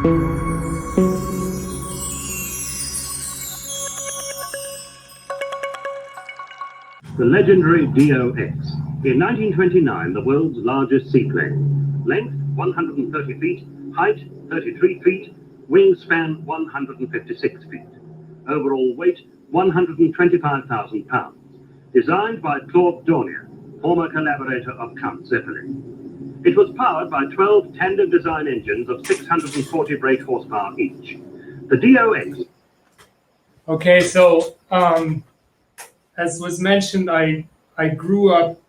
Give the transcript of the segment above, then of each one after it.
The legendary DOX. In 1929, the world's largest seaplane. Length 130 feet, height 33 feet, wingspan 156 feet. Overall weight 125,000 pounds. Designed by Dornier, former collaborator of Count Zeppelin. It was powered by 12 tandem design engines of 640 brake horsepower each. The DOX. Okay, so as was mentioned, I grew up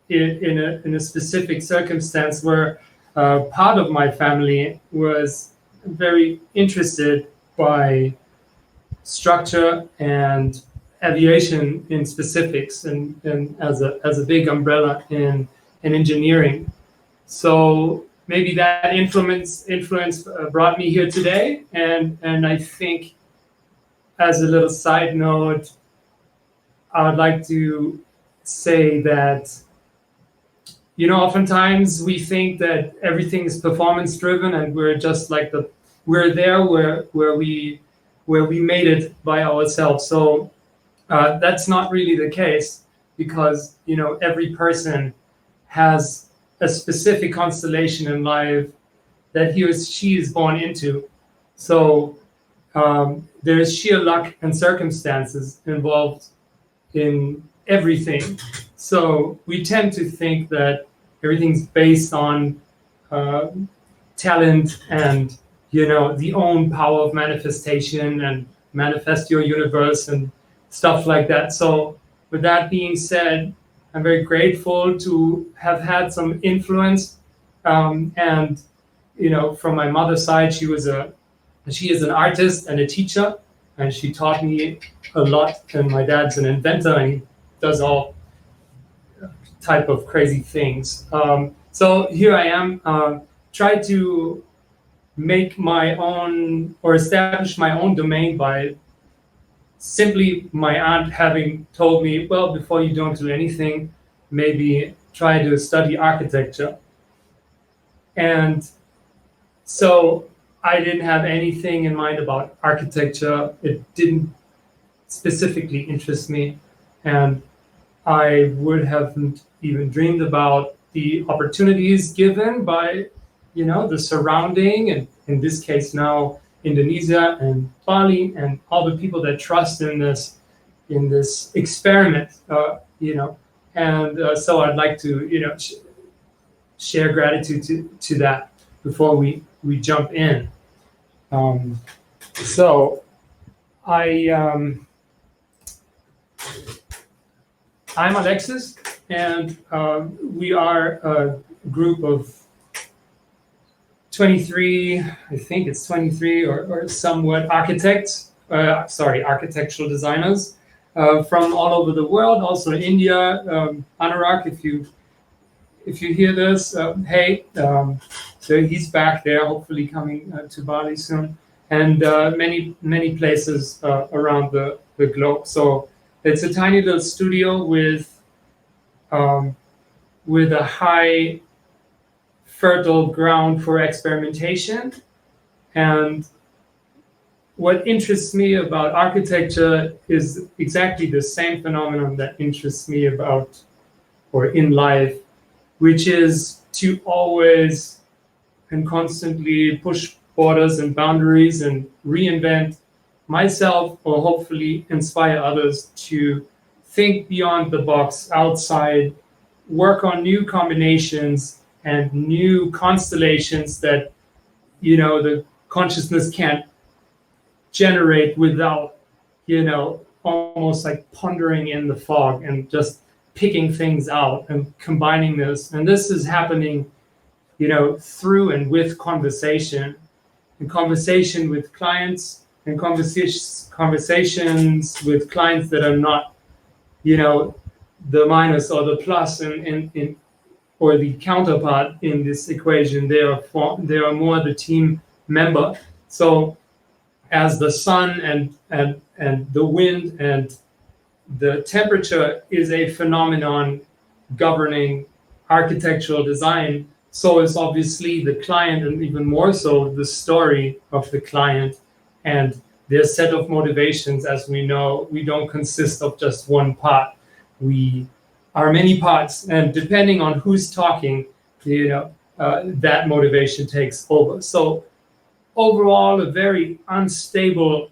in a specific circumstance where part of my family was very interested by structure and aviation in specifics, and as a big umbrella in engineering. So maybe that influence brought me here today, and I think, as a little side note, I would like to say that, oftentimes we think that everything is performance driven, and we're just like we're there where we made it by ourselves. So that's not really the case, because every person has a specific constellation in life that he or she is born into. So there's sheer luck and circumstances involved in everything. So we tend to think that everything's based on talent and the own power of manifestation and manifest your universe and stuff like that. So with that being said, I'm very grateful to have had some influence, and from my mother's side, she is an artist and a teacher, and she taught me a lot. And my dad's an inventor, and he does all type of crazy things. So here I am, try to make my own or establish my own domain by simply my aunt having told me, well, before you don't do anything, maybe try to study architecture. And so I didn't have anything in mind about architecture. It didn't specifically interest me, and I would haven't even dreamed about the opportunities given by, the surrounding, and in this case now Indonesia and Bali and all the people that trust in this experiment, and so I'd like to, share gratitude to that before we jump in. So I'm Alexis, and we are a group of 23, I think it's 23 or somewhat architectural designers from all over the world, also in India. Anurag, if you hear this, hey, so he's back there, hopefully coming to Bali soon, and many places around the globe. So it's a tiny little studio with a high fertile ground for experimentation. And what interests me about architecture is exactly the same phenomenon that interests me about or in life, which is to always and constantly push borders and boundaries and reinvent myself, or hopefully inspire others to think beyond the box, outside, work on new combinations and new constellations that the consciousness can't generate without almost like pondering in the fog and just picking things out and combining this. And this is happening through and with conversation with clients, and conversations with clients that are not the minus or the plus in or the counterpart in this equation. They are more the team member. So as the sun and the wind and the temperature is a phenomenon governing architectural design, so is obviously the client, and even more so the story of the client and their set of motivations. As we know, we don't consist of just one part. We are many parts, and depending on who's talking, that motivation takes over. So overall, a very unstable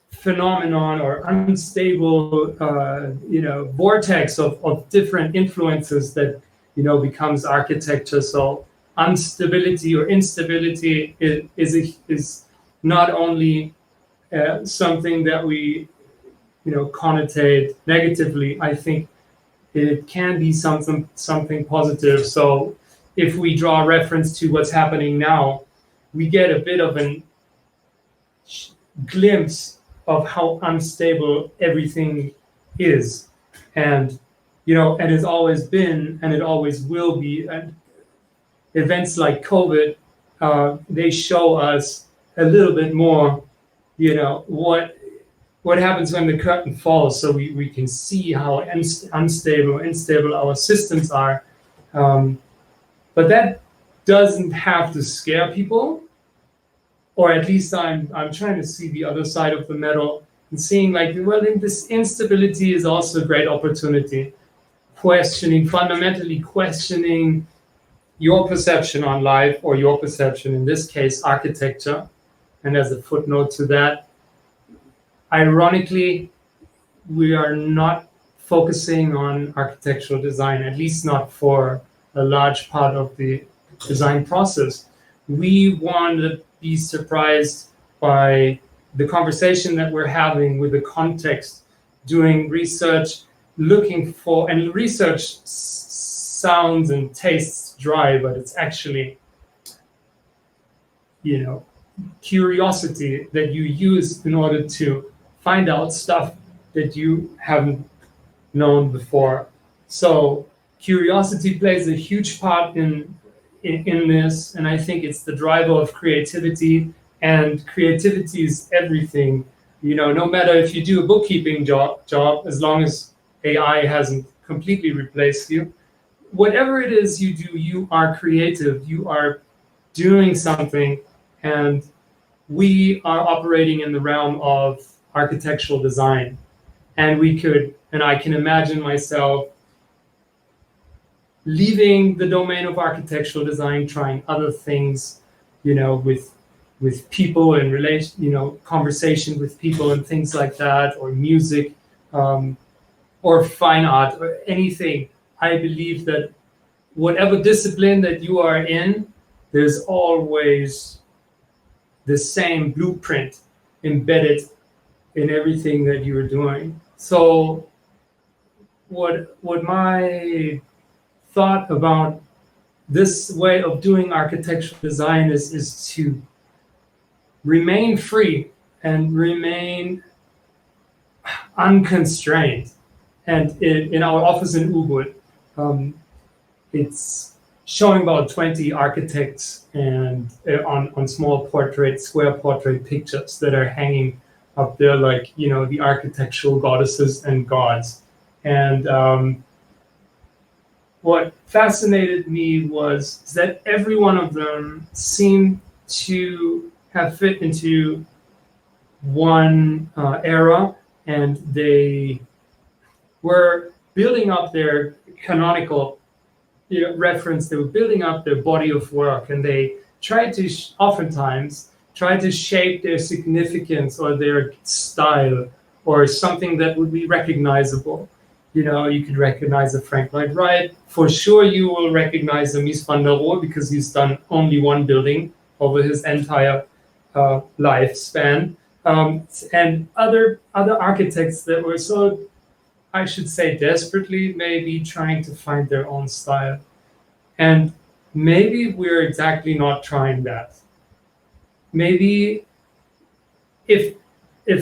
phenomenon, or unstable vortex of different influences that becomes architecture. So instability or instability is not only something that we connotate negatively. I think it can be something positive. So if we draw reference to what's happening now, we get a bit of a glimpse of how unstable everything is, and and it's always been, and it always will be. And events like COVID, they show us a little bit more, what happens when the curtain falls, so we can see how unstable our systems are. But that doesn't have to scare people, or at least I'm trying to see the other side of the medal and seeing this instability is also a great opportunity. Fundamentally questioning your perception on life, or your perception, in this case, architecture. And as a footnote to that, ironically, we are not focusing on architectural design, at least not for a large part of the design process. We want to be surprised by the conversation that we're having with the context, doing research, looking for, and research sounds and tastes dry, but it's actually, curiosity that you use in order to find out stuff that you haven't known before. So curiosity plays a huge part in this, and I think it's the driver of creativity, and creativity is everything. No matter if you do a bookkeeping job, as long as AI hasn't completely replaced you, whatever it is you do, you are creative, you are doing something, and we are operating in the realm of architectural design. And I can imagine myself leaving the domain of architectural design, trying other things, with people and relation, conversation with people and things like that, or music, or fine art, or anything. I believe that whatever discipline that you are in, there's always the same blueprint embedded in everything that you are doing. So what my thought about this way of doing architectural design is to remain free and remain unconstrained. And in our office in Ubud, it's showing about 20 architects and on small square portrait pictures that are hanging up there, the architectural goddesses and gods. And what fascinated me was that every one of them seemed to have fit into one era, and they were building up their canonical reference. They were building up their body of work, and they tried to oftentimes try to shape their significance or their style, or something that would be recognizable. You could recognize a Frank Lloyd Wright. For sure, you will recognize a Mies van der Rohe, because he's done only one building over his entire lifespan. And other architects that were so, I should say, desperately maybe trying to find their own style. And maybe we're exactly not trying that. Maybe if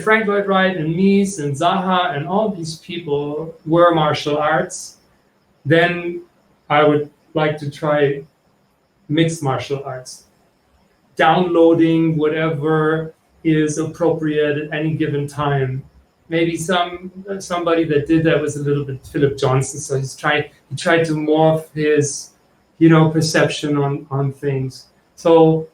Frank Lloyd Wright and Mies and Zaha and all these people were martial arts, then I would like to try mixed martial arts. Downloading whatever is appropriate at any given time. Maybe somebody that did that was a little bit Philip Johnson. So he tried to morph his perception on things. So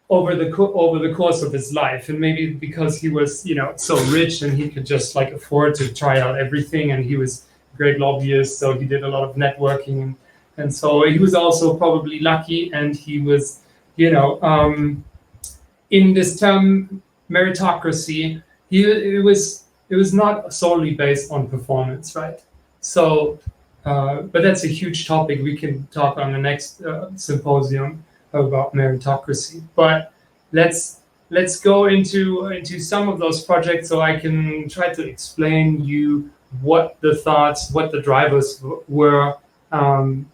over the course of his life, and maybe because he was so rich and he could just like afford to try out everything, and he was a great lobbyist, so he did a lot of networking, and so he was also probably lucky, and he was in this term meritocracy, it was not solely based on performance, right? So but that's a huge topic. We can talk on the next symposium about meritocracy. But let's go into some of those projects, so I can try to explain you what the thoughts, what the drivers were, and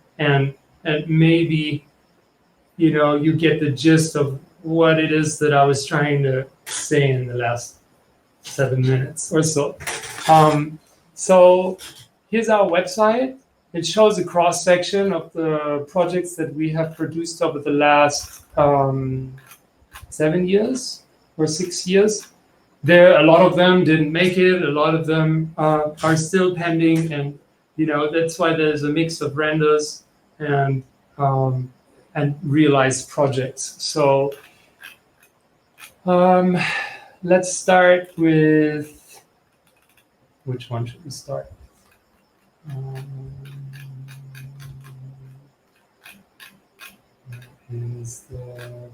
maybe you get the gist of what it is that I was trying to say in the last 7 minutes or so. So here's our website. It shows a cross section of the projects that we have produced over the last 7 years or 6 years. A lot of them didn't make it. A lot of them are still pending, and that's why there's a mix of renders and realized projects. So let's start with, which one should we start? Is the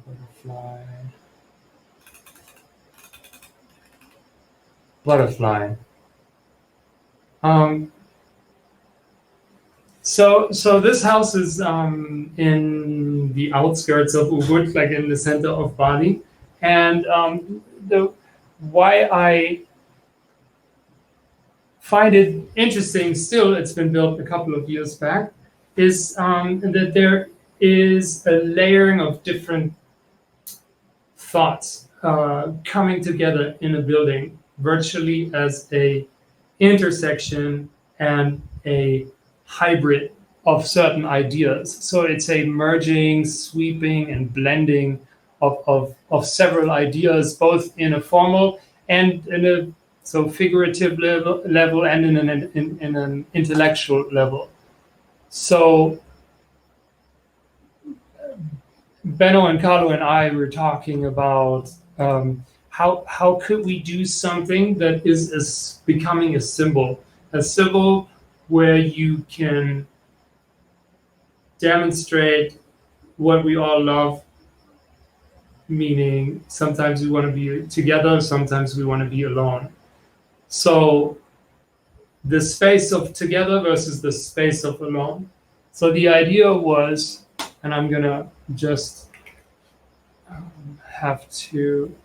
butterfly. So this house is in the outskirts of Ubud, like in the center of Bali, and why I find it interesting still, it's been built a couple of years back, is that there is a layering of different thoughts coming together in a building, virtually as a intersection and a hybrid of certain ideas. So it's a merging, sweeping, and blending of several ideas, both in a formal and in a figurative level and in an intellectual level. So Benno and Carlo and I were talking about how could we do something that is becoming a symbol where you can demonstrate what we all love, meaning sometimes we want to be together, sometimes we want to be alone. So the space of together versus the space of alone. So the idea was, and I'm gonna just have to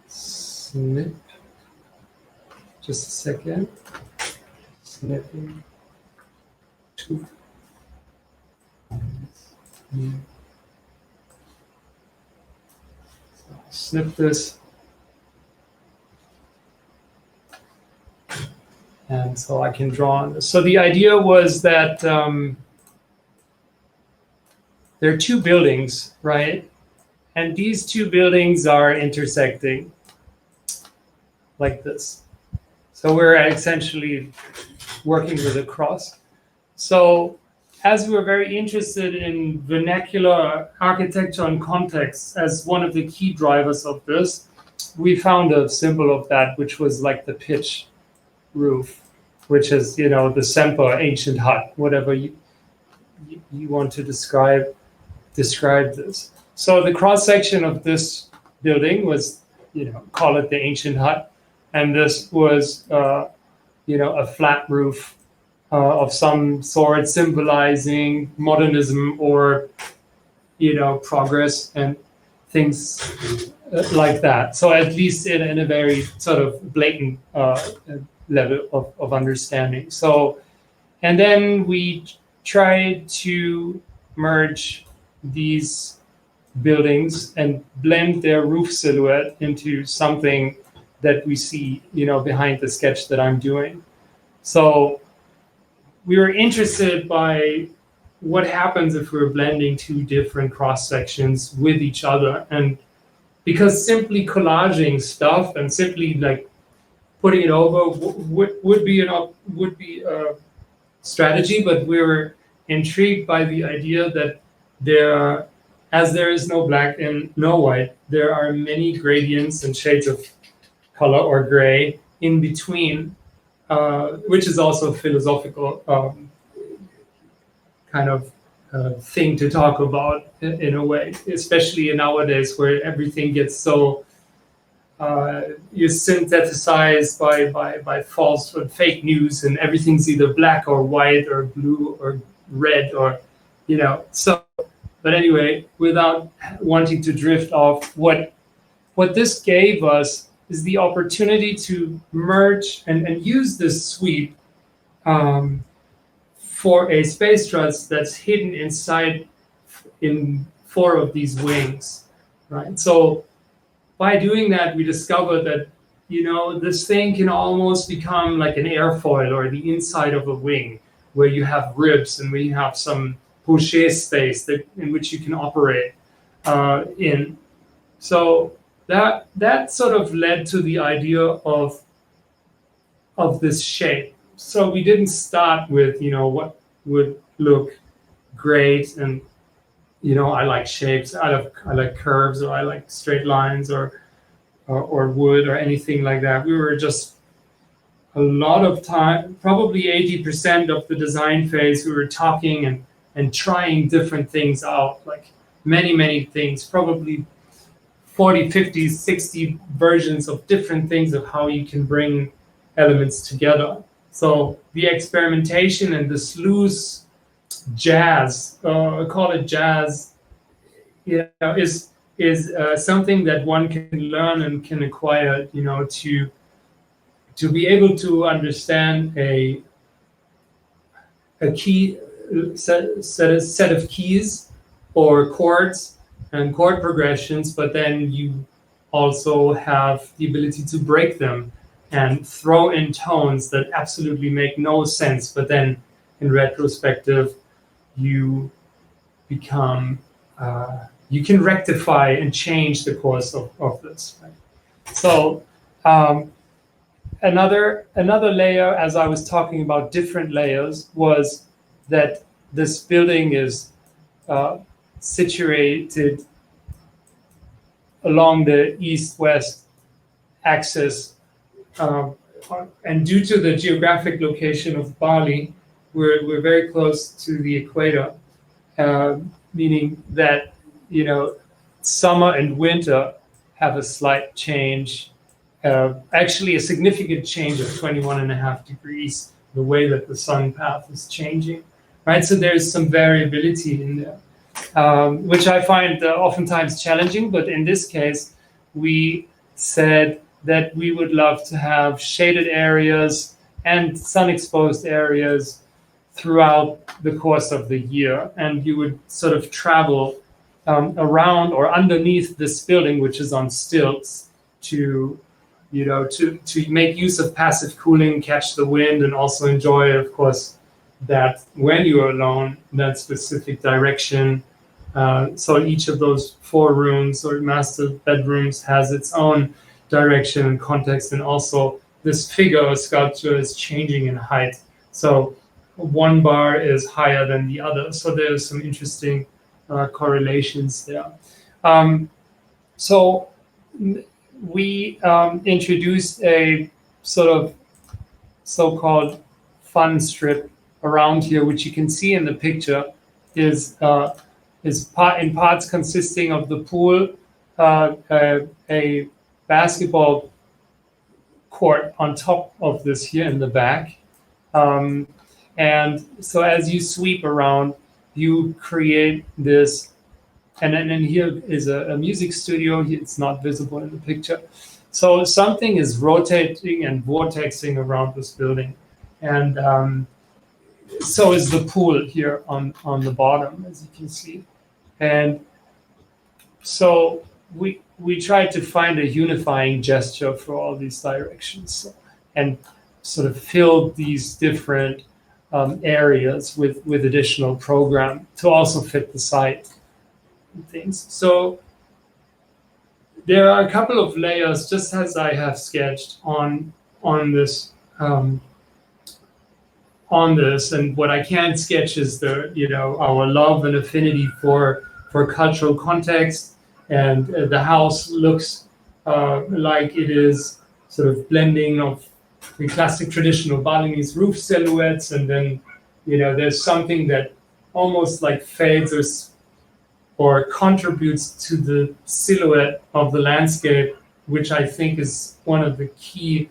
snip, just a second, snipping to snip this, and so I can draw on this. So the idea was that there are two buildings, right? And these two buildings are intersecting like this. So we're essentially working with a cross. So as we were very interested in vernacular architecture and context as one of the key drivers of this, we found a symbol of that, which was like the pitch roof, which is, the Semper ancient hut, whatever you want to describe this. So the cross section of this building was, call it the ancient hut, and this was, a flat roof of some sort, symbolizing modernism or, progress and things like that. So at least in a very sort of blatant level of understanding. So, and then we tried to merge these buildings and blend their roof silhouette into something that we see, behind the sketch that I'm doing. So we were interested by what happens if we're blending two different cross sections with each other, and because simply collaging stuff and simply like putting it over would be strategy, but we were intrigued by the idea that as there is no black and no white, there are many gradients and shades of color or gray in between, which is also a philosophical kind of thing to talk about in a way, especially nowadays where everything gets so you synthesized by false or fake news, and everything's either black or white or blue or red, or so. But anyway, without wanting to drift off, what this gave us is the opportunity to merge and use this sweep for a space truss that's hidden inside in 4 of these wings, right? So by doing that, we discovered that, this thing can almost become like an airfoil or the inside of a wing, where you have ribs and where you have some poché space in which you can operate in. So that sort of led to the idea of this shape. So we didn't start with, what would look great, and I like shapes, I like curves, or I like straight lines, or wood, or anything like that. We were just a lot of time, probably 80% of the design phase, we were talking and trying different things out, like many things, probably 40, 50, 60 versions of different things of how you can bring elements together. So the experimentation and this loose jazz, I call it jazz, is something that one can learn and can acquire, to be able to understand a key set of keys or chords and chord progressions, but then you also have the ability to break them and throw in tones that absolutely make no sense, but then in retrospective you become you can rectify and change the course of this, right? So another layer, as I was talking about different layers, was that this building is situated along the east-west axis, and due to the geographic location of Bali, we're very close to the equator, meaning that summer and winter have a slight change, actually a significant change of 21.5 degrees, the way that the sun path is changing, right? So there's some variability in there, which I find oftentimes challenging, but in this case, we said that we would love to have shaded areas and sun-exposed areas throughout the course of the year, and you would sort of travel around or underneath this building, which is on stilts, to make use of passive cooling, catch the wind, and also enjoy, of course, that when you are alone, that specific direction. So each of those 4 rooms or master bedrooms has its own direction and context, and also this figure or sculpture is changing in height. So one bar is higher than the other. So there's some interesting correlations there. So we introduced a sort of so-called fun strip around here, which you can see in the picture, is in parts consisting of the pool, a basketball court on top of this here in the back. And so as you sweep around, you create this, and then here is a music studio. It's not visible in the picture. So something is rotating and vortexing around this building. And so is the pool here on the bottom, as you can see. And so we tried to find a unifying gesture for all these directions, and sort of filled these different areas with additional program to also fit the site and things. So there are a couple of layers, just as I have sketched on this on this, and what I can sketch is the, our love and affinity for cultural context, and the house looks like it is sort of blending of the classic traditional Balinese roof silhouettes, and then there's something that almost like fades or contributes to the silhouette of the landscape, which I think is one of the key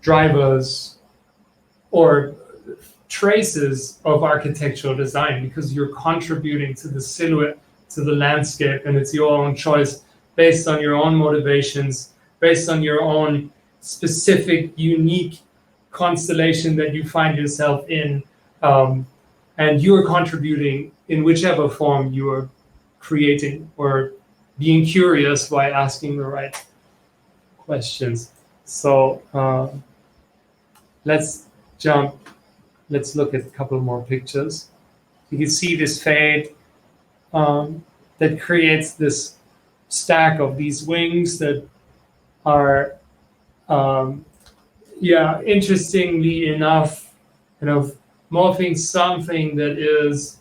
drivers or traces of architectural design, because you're contributing to the silhouette, to the landscape, and it's your own choice based on your own motivations, based on your own specific, unique constellation that you find yourself in, and you are contributing in whichever form you are creating or being curious by asking the right questions. So let's look at a couple more pictures. You can see this fade that creates this stack of these wings that are, interestingly enough, morphing something that is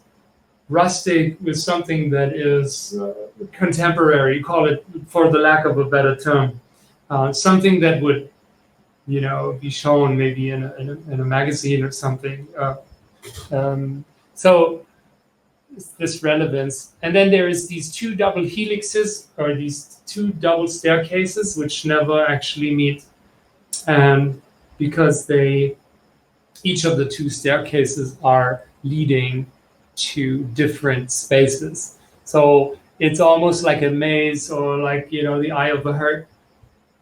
rustic with something that is contemporary, call it, for the lack of a better term, something that would, be shown maybe in a magazine or something. So this relevance, and then there is these two double helixes, or these two double staircases, which never actually meet, and because each of the two staircases are leading to different spaces. So it's almost like a maze, or like, the eye of a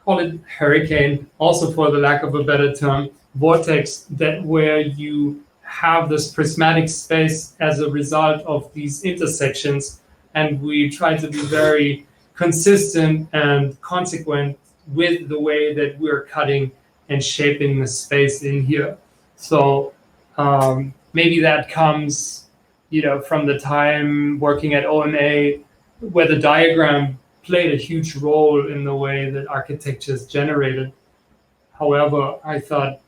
call it hurricane, also for the lack of a better term, vortex, that where you have this prismatic space as a result of these intersections. And we try to be very consistent and consequent with the way that we're cutting and shaping the space in here. So maybe that comes, from the time working at OMA, where the diagram played a huge role in the way that architecture is generated. However, I thought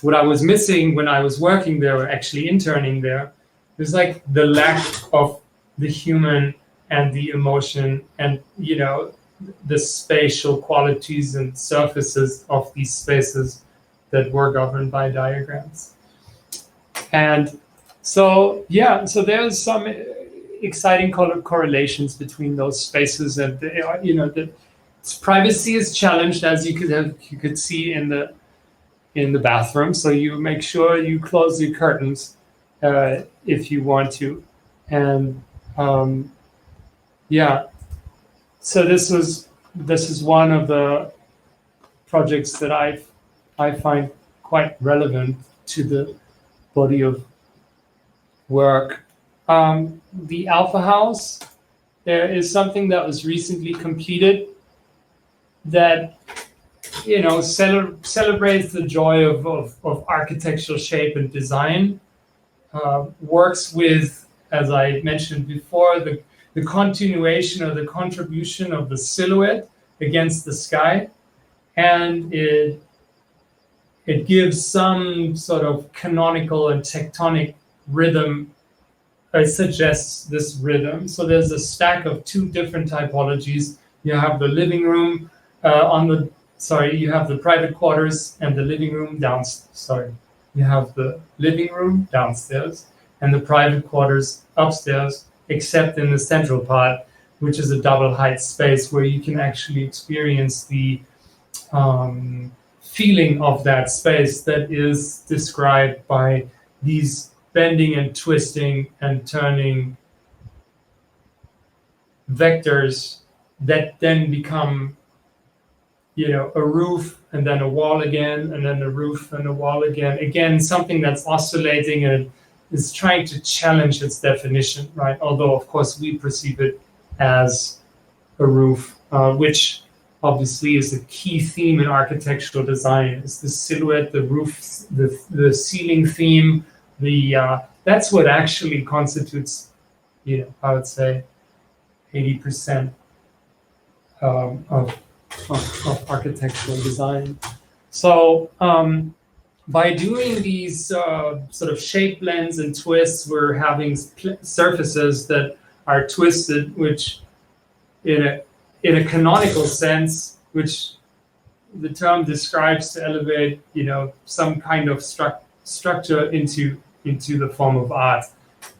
what I was missing when I was working there, or actually interning there, was like the lack of the human and the emotion and, the spatial qualities and surfaces of these spaces that were governed by diagrams. And so there's some exciting correlations between those spaces, and the privacy is challenged, as you could see in the bathroom. So you make sure you close your curtains if you want to, and So this is one of the projects that I find quite relevant to the body of work. The Alpha House, there is something that was recently completed that celebrates the joy of architectural shape and design. Works with, as I mentioned before, the continuation or the contribution of the silhouette against the sky, and it gives some sort of canonical and tectonic rhythm. It suggests this rhythm. So there's a stack of two different typologies. You have the living room you have the private quarters and the living room downstairs. You have the living room downstairs and the private quarters upstairs, except in the central part, which is a double height space where you can actually experience the feeling of that space that is described by these bending and twisting and turning vectors that then become, a roof and then a wall again, and then a roof and a wall again. Again, something that's oscillating and is trying to challenge its definition, right? Although, of course, we perceive it as a roof, which obviously is a key theme in architectural design. Is the silhouette, the roof, the ceiling theme. That's what actually constitutes, I would say, 80% of architectural design. So by doing these sort of shape blends and twists, we're having surfaces that are twisted, which in a canonical sense, which the term describes to elevate, some kind of structure into the form of art.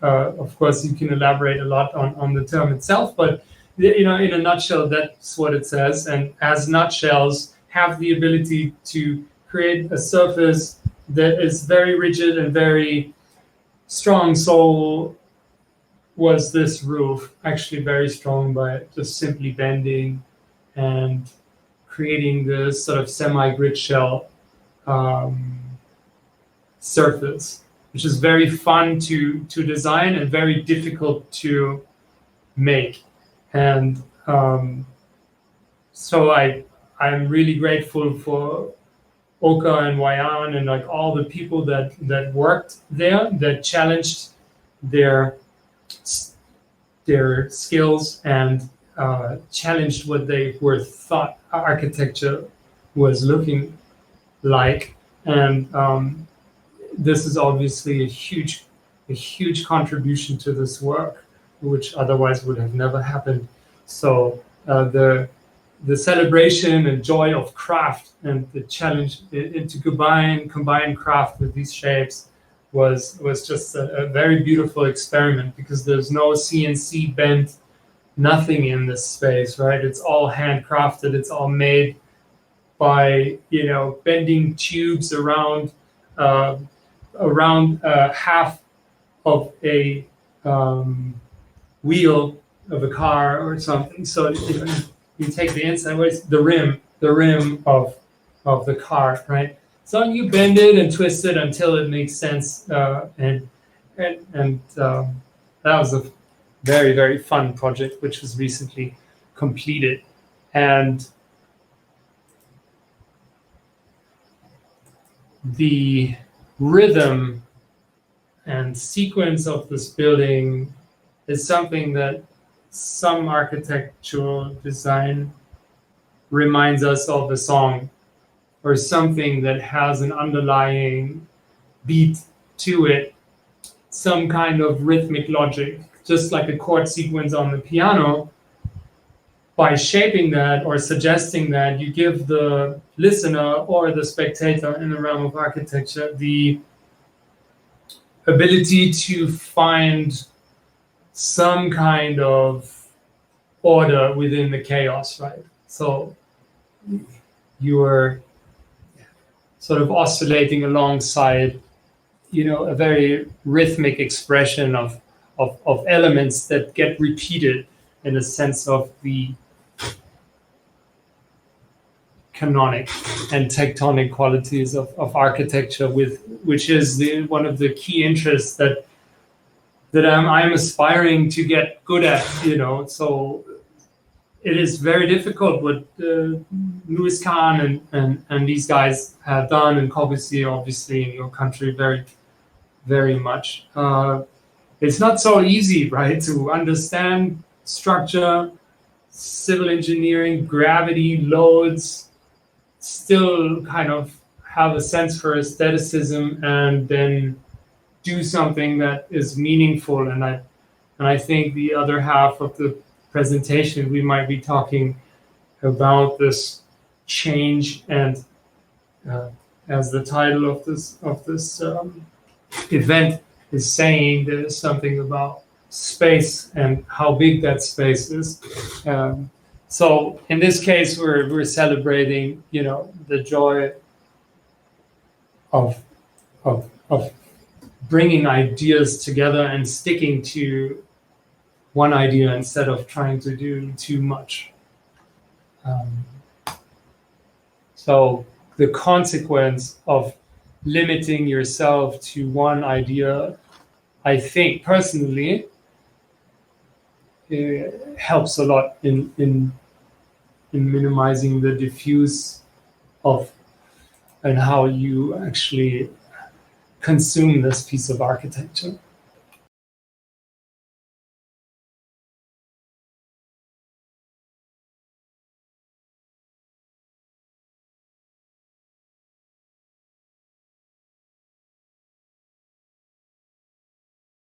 Of course, you can elaborate a lot on the term itself, but in a nutshell, that's what it says. And as nutshells have the ability to create a surface that is very rigid and very strong, so was this roof actually very strong by just simply bending and creating this sort of semi-grid shell surface, which is very fun to design and very difficult to make. And so I'm really grateful for Oka and Wayan and like all the people that worked there, that challenged their skills and challenged what they were thought architecture was looking like. And this is obviously a huge contribution to this work, which otherwise would have never happened. So the celebration and joy of craft and the challenge to combine craft with these shapes was just a very beautiful experiment, because there's no CNC bent, nothing in this space, right? It's all handcrafted. It's all made by bending tubes around half of a wheel of a car or something. So you take the inside, the rim of the car, right? So you bend it and twist it until it makes sense, and that was a very, very fun project, which was recently completed. And the rhythm and sequence of this building is something that some architectural design reminds us of a song, or something that has an underlying beat to it, some kind of rhythmic logic, just like a chord sequence on the piano. By shaping that or suggesting that, you give the listener or the spectator in the realm of architecture the ability to find some kind of order within the chaos, right? So you're sort of oscillating alongside, a very rhythmic expression of elements that get repeated in a sense of the canonic and tectonic qualities of architecture, which is one of the key interests that I'm aspiring to get good at. So it is very difficult what Louis Kahn and these guys have done, and Corbusier, obviously, in your country, very, very much. It's not so easy, right, to understand structure, civil engineering, gravity, loads, still kind of have a sense for aestheticism, and then do something that is meaningful. And I think the other half of the presentation, we might be talking about this change, and as the title of this event is saying, there is something about space and how big that space is. So in this case, we're celebrating, the joy of bringing ideas together and sticking to one idea instead of trying to do too much. So the consequence of limiting yourself to one idea, I think personally, helps a lot in minimizing the diffuse of and how you actually consume this piece of architecture.